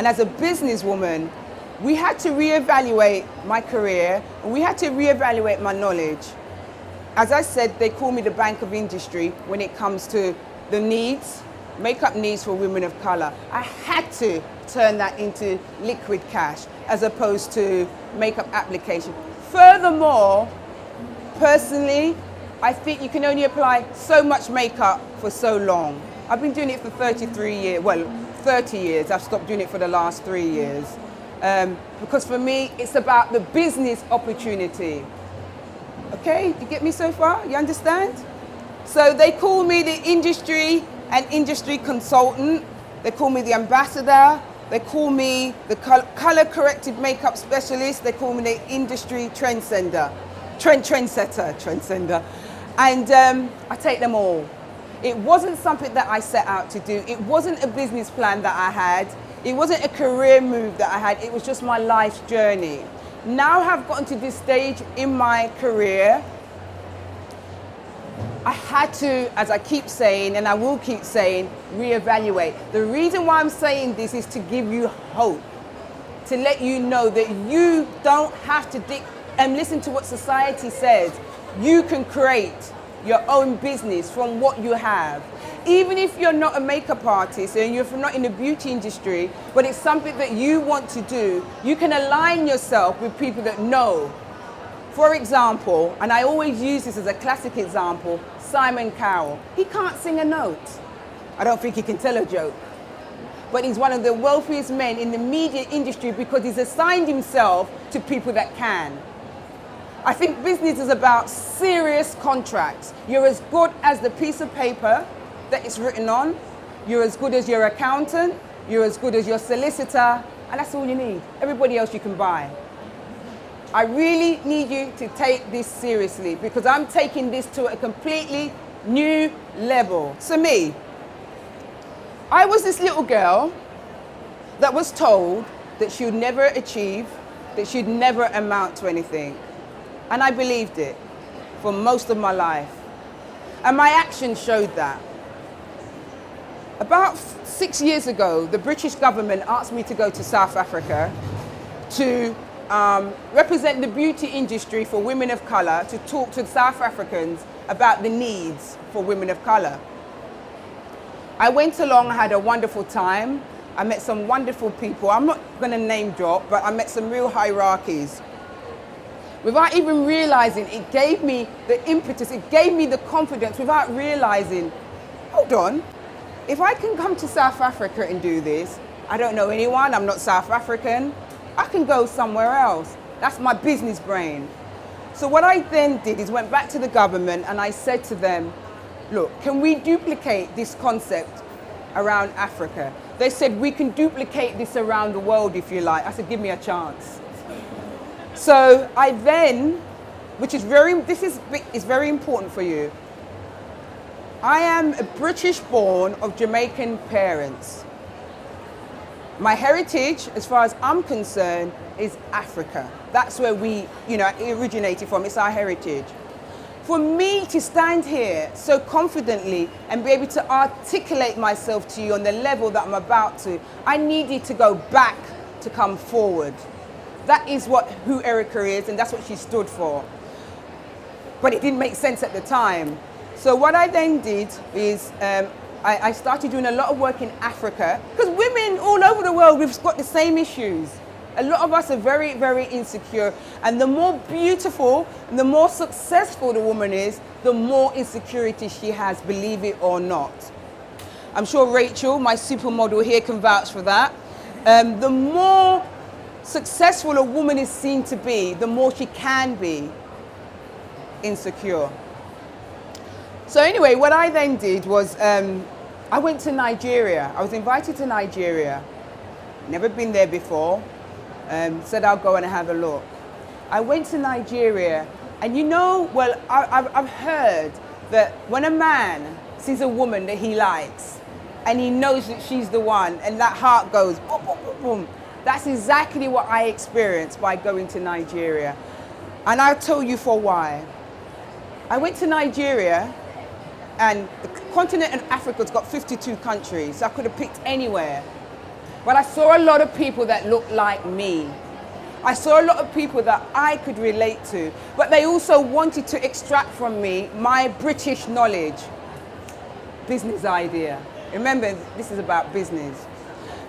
And as a businesswoman, we had to reevaluate my career, and we had to reevaluate my knowledge. As I said, they call me the bank of industry when it comes to the needs, makeup needs for women of color. I had to turn that into liquid cash as opposed to makeup application. Furthermore, personally, I think you can only apply so much makeup for so long. I've been doing it for 33 years, well, 30 years. I've stopped doing it for the last 3 years. Because for me, it's about the business opportunity. Okay, you get me so far? You understand? So they call me the industry and industry consultant. They call me the ambassador. They call me the color corrected makeup specialist. They call me the industry trendsetter. And I take them all. It wasn't something that I set out to do. It wasn't a business plan that I had. It wasn't a career move that I had. It was just my life's journey. Now I've gotten to this stage in my career, I had to, as I keep saying, and I will keep saying, reevaluate. The reason why I'm saying this is to give you hope, to let you know that you don't have to listen to what society says. You can create your own business from what you have. Even if you're not a makeup artist and you're not in the beauty industry, but it's something that you want to do, you can align yourself with people that know. For example, and I always use this as a classic example, Simon Cowell. He can't sing a note. I don't think he can tell a joke. But he's one of the wealthiest men in the media industry because he's assigned himself to people that can. I think business is about serious contracts. You're as good as the piece of paper that it's written on. You're as good as your accountant. You're as good as your solicitor. And that's all you need. Everybody else you can buy. I really need you to take this seriously because I'm taking this to a completely new level. So me, I was this little girl that was told that she would never achieve, that she'd never amount to anything. And I believed it for most of my life. And my actions showed that. About 6 years ago, the British government asked me to go to South Africa to represent the beauty industry for women of color, to talk to South Africans about the needs for women of color. I went along, I had a wonderful time. I met some wonderful people. I'm not going to name drop, but I met some real hierarchies. Without even realizing, it gave me the impetus, it gave me the confidence without realizing, hold on, if I can come to South Africa and do this, I don't know anyone, I'm not South African, I can go somewhere else. That's my business brain. So what I then did is went back to the government and I said to them, look, can we duplicate this concept around Africa? They said, we can duplicate this around the world if you like. I said, give me a chance. So I then, which is very important for you. I am a British born of Jamaican parents. My heritage, as far as I'm concerned, is Africa. That's where we, originated from. It's our heritage. For me to stand here so confidently and be able to articulate myself to you on the level that I'm about to, I needed to go back to come forward. That is who Eryca is, and that's what she stood for. But it didn't make sense at the time. So what I then did is I started doing a lot of work in Africa, because women all over the world, we've got the same issues. A lot of us are very, very insecure. And the more beautiful and the more successful the woman is, the more insecurity she has, believe it or not. I'm sure Rachel, my supermodel here, can vouch for that. The more successful a woman is seen to be, the more she can be insecure. So anyway, what I then did was I went to Nigeria. I was invited to Nigeria. Never been there before. Said I'll go and have a look. I went to Nigeria, and I've heard that when a man sees a woman that he likes, and he knows that she's the one, and that heart goes boom, boom, boom, boom. That's exactly what I experienced by going to Nigeria. And I'll tell you for why. I went to Nigeria, and the continent of Africa's got 52 countries, so I could have picked anywhere. But I saw a lot of people that looked like me. I saw a lot of people that I could relate to, but they also wanted to extract from me my British knowledge. Business idea. Remember, this is about business.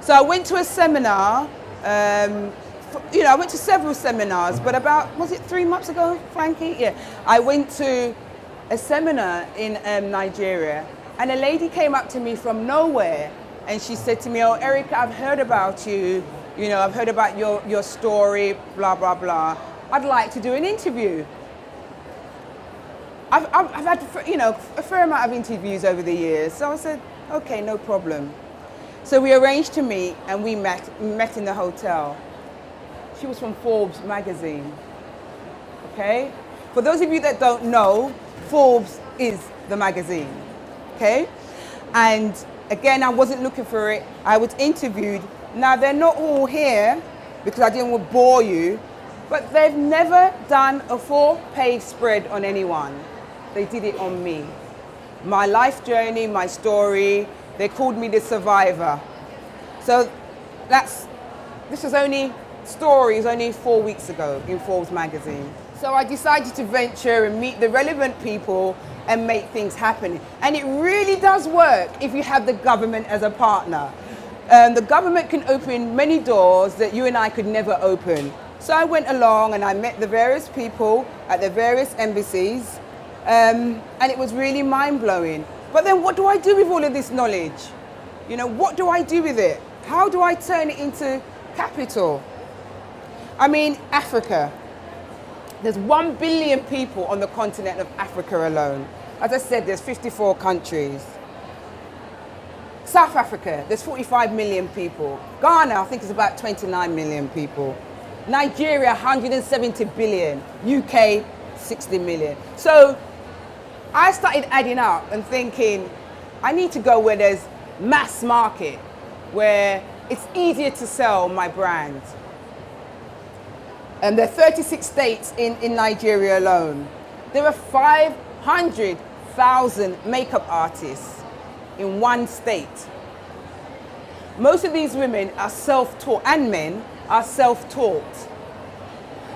So I went to a seminar, I went to several seminars, but about, was it 3 months ago, Frankie? Yeah. I went to a seminar in Nigeria, and a lady came up to me from nowhere, and she said to me, "Oh, Eryca, I've heard about you. I've heard about your story, blah, blah, blah. I'd like to do an interview." I've had, a fair amount of interviews over the years. So I said, okay, no problem. So we arranged to meet, and we met in the hotel. She was from Forbes magazine, okay? For those of you that don't know, Forbes is the magazine, okay? And again, I wasn't looking for it. I was interviewed. Now, they're not all here because I didn't want to bore you, but they've never done a 4-page spread on anyone. They did it on me. My life journey, my story, they called me the survivor. So this was only 4 weeks ago in Forbes magazine. So I decided to venture and meet the relevant people and make things happen. And it really does work if you have the government as a partner. The government can open many doors that you and I could never open. So I went along and I met the various people at the various embassies, and it was really mind-blowing. But then what do I do with all of this knowledge? What do I do with it? How do I turn it into capital? I mean, Africa. There's 1 billion people on the continent of Africa alone. As I said, there's 54 countries. South Africa, there's 45 million people. Ghana, I think, is about 29 million people. Nigeria, 170 billion. UK, 60 million. So I started adding up and thinking, I need to go where there's mass market, where it's easier to sell my brand. And there are 36 states in Nigeria alone. There are 500,000 makeup artists in one state. Most of these women are self-taught, and men are self-taught.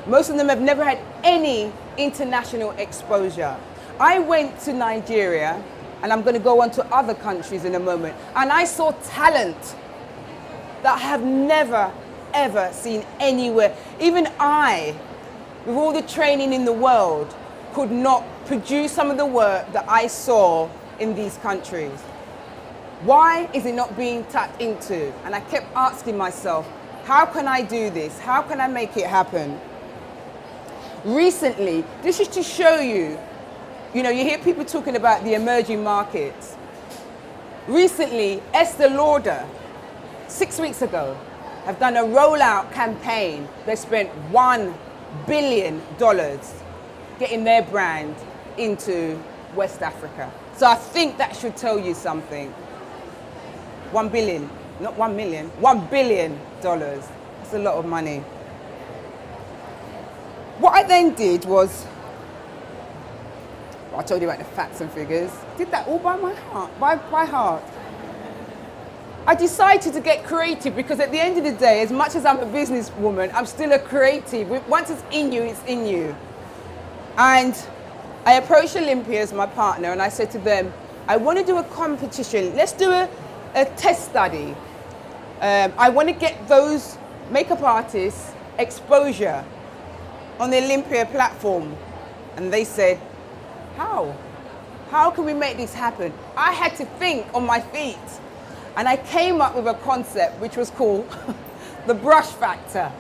Most of them have never had any international exposure. I went to Nigeria, and I'm going to go on to other countries in a moment, and I saw talent that I have never, ever seen anywhere. Even I, with all the training in the world, could not produce some of the work that I saw in these countries. Why is it not being tapped into? And I kept asking myself, how can I do this? How can I make it happen? Recently, this is to show you, you hear people talking about the emerging markets. Recently, Estee Lauder, 6 weeks ago, have done a rollout campaign. They spent $1 billion getting their brand into West Africa. So I think that should tell you something. 1 billion, not 1 million, $1 billion. That's a lot of money. What I then did was, I told you about the facts and figures, did that all by my heart, by heart. I decided to get creative because at the end of the day, as much as I'm a businesswoman, I'm still a creative. Once it's in you, it's in you. And I approached Olympia as my partner and I said to them, I want to do a competition. Let's do a test study. I want to get those makeup artists exposure on the Olympia platform. And they said, how? How can we make this happen? I had to think on my feet. And I came up with a concept which was called the brush factor.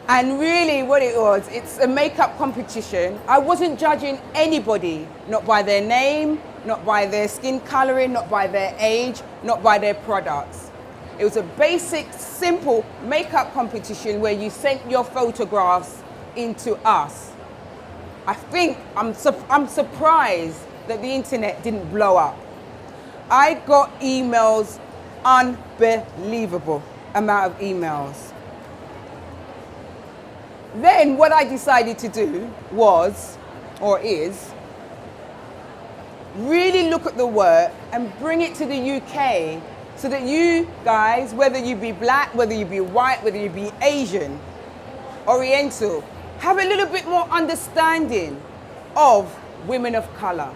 And really what it was, it's a makeup competition. I wasn't judging anybody, not by their name, not by their skin coloring, not by their age, not by their products. It was a basic, simple makeup competition where you sent your photographs into us. I think, I'm surprised that the internet didn't blow up. I got emails, unbelievable amount of emails. Then what I decided to do was, or is, really look at the work and bring it to the UK so that you guys, whether you be black, whether you be white, whether you be Asian, Oriental, have a little bit more understanding of women of color.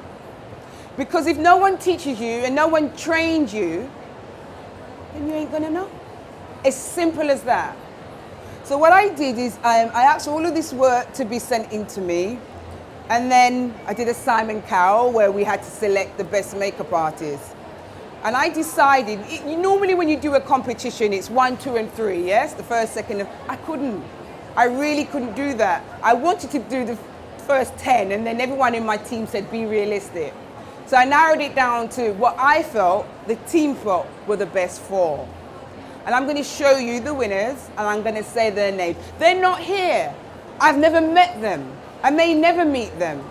Because if no one teaches you and no one trains you, then you ain't gonna know. As simple as that. So what I did is I asked all of this work to be sent in to me, and then I did a Simon Cowell where we had to select the best makeup artists. And I decided, normally when you do a competition, it's 1, 2, and 3, yes? The first, second, I couldn't. I really couldn't do that. I wanted to do the first 10, and then everyone in my team said, be realistic. So I narrowed it down to what I felt, the team felt, were the best 4. And I'm going to show you the winners, and I'm going to say their names. They're not here. I've never met them. I may never meet them.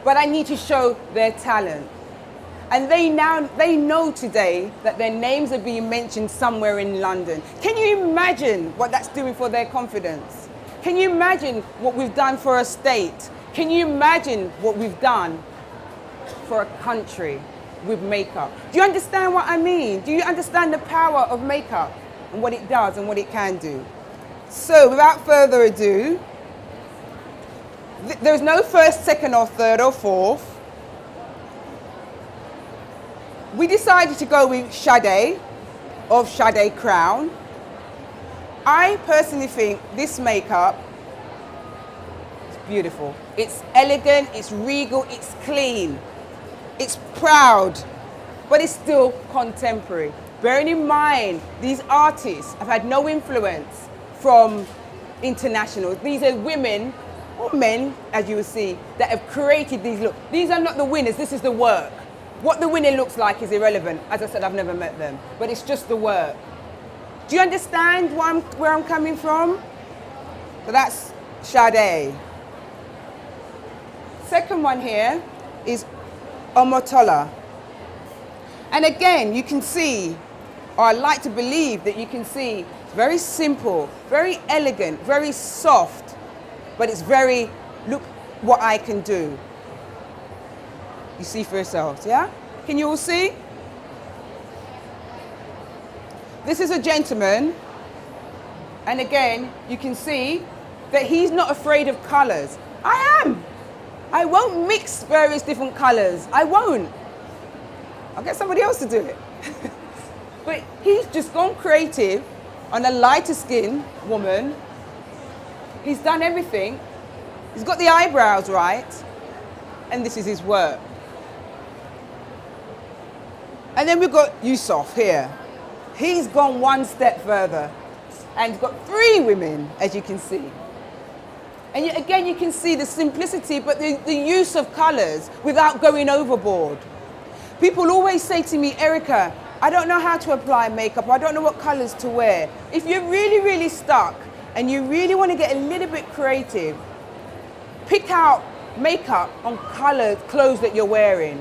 But I need to show their talent. And they know today that their names are being mentioned somewhere in London. Can you imagine what that's doing for their confidence? Can you imagine what we've done for a state? Can you imagine what we've done for a country with makeup? Do you understand what I mean? Do you understand the power of makeup and what it does and what it can do? So without further ado, there's no first, second, or third, or fourth. We decided to go with Sade of Sade Crown. I personally think this makeup is beautiful. It's elegant, it's regal, it's clean, it's proud, but it's still contemporary. Bearing in mind, these artists have had no influence from international. These are women or men, as you will see, that have created these looks. These are not the winners, this is the work. What the winner looks like is irrelevant. As I said, I've never met them, but it's just the work. Do you understand where I'm coming from? So that's Sade. Second one here is Omotola. And again, you can see, or I like to believe that you can see, it's very simple, very elegant, very soft, but it's very, look what I can do. You see for yourselves, yeah? Can you all see? This is a gentleman, and again, you can see that he's not afraid of colors. I am. I won't mix various different colors. I won't. I'll get somebody else to do it. But he's just gone creative on a lighter skin woman. He's done everything. He's got the eyebrows right, and this is his work. And then we've got Yusuf here. He's gone one step further and got 3 women, as you can see. And again, you can see the simplicity, but the use of colors without going overboard. People always say to me, Eryca, I don't know how to apply makeup. I don't know what colors to wear. If you're really, really stuck and you really want to get a little bit creative, pick out makeup on colored clothes that you're wearing,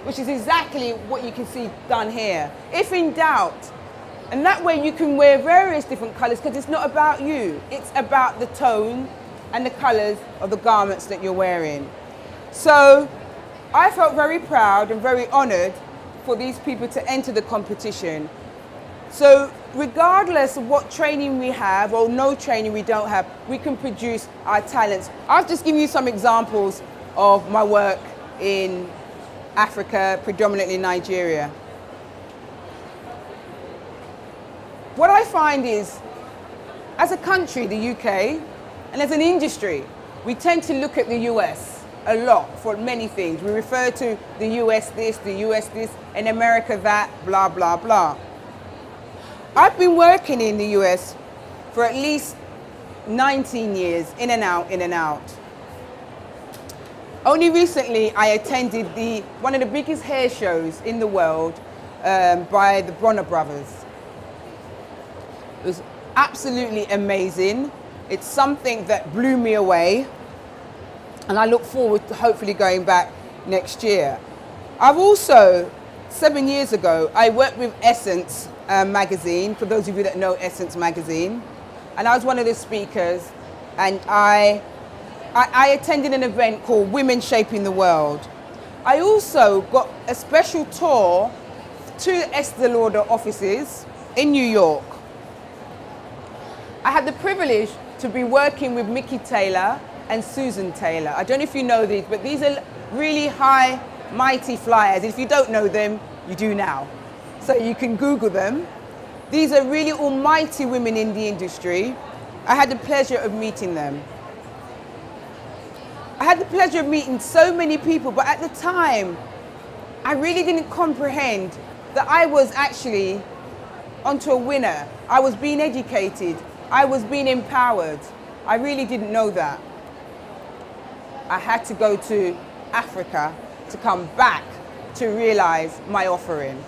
which is exactly what you can see done here. If in doubt, and that way you can wear various different colors because it's not about you. It's about the tone and the colors of the garments that you're wearing. So I felt very proud and very honored for these people to enter the competition. So regardless of what training we have or no training we don't have, we can produce our talents. I'll just give you some examples of my work in Africa, predominantly Nigeria. What I find is, as a country, the UK, and as an industry, we tend to look at the US a lot for many things. We refer to the US this, the US this, and America that, blah, blah, blah. I've been working in the US for at least 19 years, in and out, in and out. Only recently, I attended one of the biggest hair shows in the world by the Bronner brothers. It was absolutely amazing. It's something that blew me away, and I look forward to hopefully going back next year. I've also, 7 years ago, I worked with Essence magazine, for those of you that know Essence magazine, and I was one of the speakers, and I attended an event called Women Shaping the World. I also got a special tour two Estee Lauder offices in New York. I had the privilege to be working with Mickey Taylor and Susan Taylor. I don't know if you know these, but these are really high, mighty flyers. If you don't know them, you do now. So you can Google them. These are really almighty women in the industry. I had the pleasure of meeting them. I had the pleasure of meeting so many people, but at the time, I really didn't comprehend that I was actually onto a winner. I was being educated. I was being empowered. I really didn't know that. I had to go to Africa to come back to realize my offering.